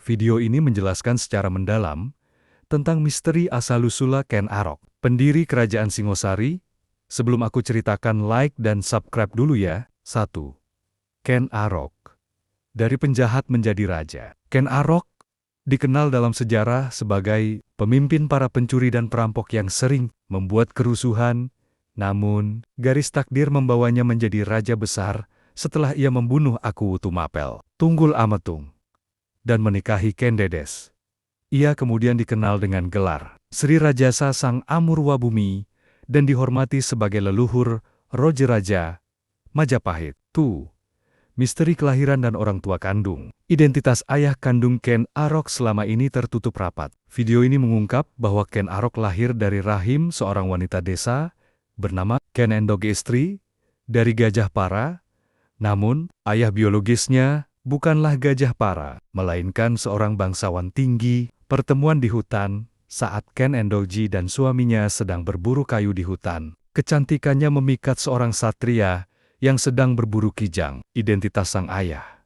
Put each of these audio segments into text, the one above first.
Video ini menjelaskan secara mendalam tentang misteri asal-usul Ken Arok, pendiri kerajaan Singosari. Sebelum aku ceritakan, like dan subscribe dulu ya. 1. Ken Arok. Dari penjahat menjadi raja. Ken Arok dikenal dalam sejarah sebagai pemimpin para pencuri dan perampok yang sering membuat kerusuhan, namun garis takdir membawanya menjadi raja besar setelah ia membunuh Aku Tumapel, Tunggul Ametung, dan menikahi Ken Dedes. Ia kemudian dikenal dengan gelar Sri Rajasa Sang Amurwabumi dan dihormati sebagai leluhur Roja Raja Majapahit. 2. Misteri kelahiran dan orang tua kandung. Identitas ayah kandung Ken Arok selama ini tertutup rapat. Video ini mengungkap bahwa Ken Arok lahir dari rahim seorang wanita desa bernama Ken Endogestri dari Gajah Para. Namun, ayah biologisnya bukanlah Gajah Para, melainkan seorang bangsawan tinggi. Pertemuan di hutan saat Ken Endoji dan suaminya sedang berburu kayu di hutan. Kecantikannya memikat seorang satria yang sedang berburu kijang. Identitas sang ayah.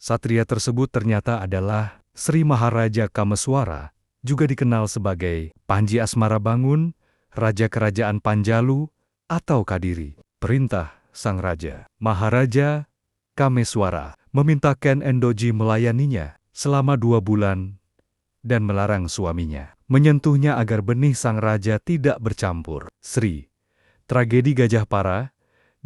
Satria tersebut ternyata adalah Sri Maharaja Kameswara, juga dikenal sebagai Panji Asmara Bangun, Raja Kerajaan Panjalu, atau Kadiri. Perintah sang raja, Maharaja Kameswara, meminta Ken Endoji melayaninya selama 2 bulan dan melarang suaminya menyentuhnya agar benih sang raja tidak bercampur. Sri. Tragedi Gajah Para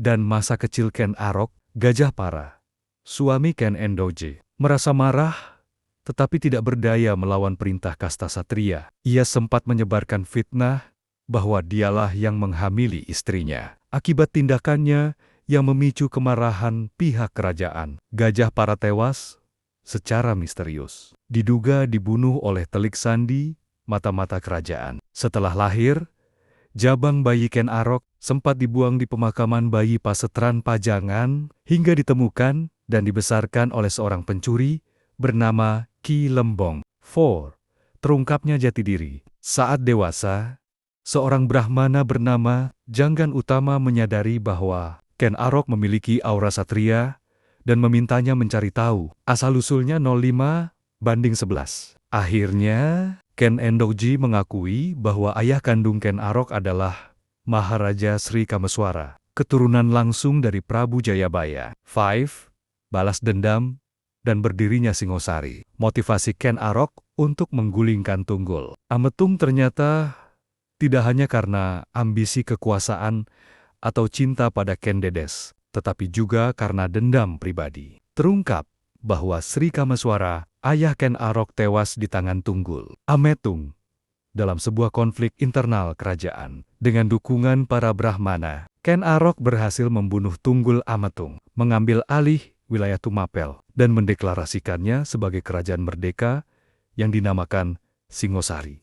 dan masa kecil Ken Arok. Gajah Para, suami Ken Endoji, merasa marah tetapi tidak berdaya melawan perintah kasta satria. Ia sempat menyebarkan fitnah bahwa dialah yang menghamili istrinya. Akibat tindakannya yang memicu kemarahan pihak kerajaan, Gajah Para tewas secara misterius. Diduga dibunuh oleh telik sandi mata-mata kerajaan. Setelah lahir, jabang bayi Ken Arok sempat dibuang di pemakaman bayi Pasetran Pajangan hingga ditemukan dan dibesarkan oleh seorang pencuri bernama Ki Lembong. 4. Terungkapnya jati diri. Saat dewasa, seorang Brahmana bernama Janggan Utama menyadari bahwa Ken Arok memiliki aura satria dan memintanya mencari tahu asal-usulnya 05:11. Akhirnya, Ken Endoji mengakui bahwa ayah kandung Ken Arok adalah Maharaja Sri Kameswara, keturunan langsung dari Prabu Jayabaya. 5. Balas dendam dan berdirinya Singosari. Motivasi Ken Arok untuk menggulingkan Tunggul Ametung ternyata tidak hanya karena ambisi kekuasaan atau cinta pada Ken Dedes, tetapi juga karena dendam pribadi. Terungkap bahwa Sri Kameswara, ayah Ken Arok, tewas di tangan Tunggul Ametung dalam sebuah konflik internal kerajaan. Dengan dukungan para Brahmana, Ken Arok berhasil membunuh Tunggul Ametung, mengambil alih wilayah Tumapel, dan mendeklarasikannya sebagai kerajaan merdeka yang dinamakan Singosari.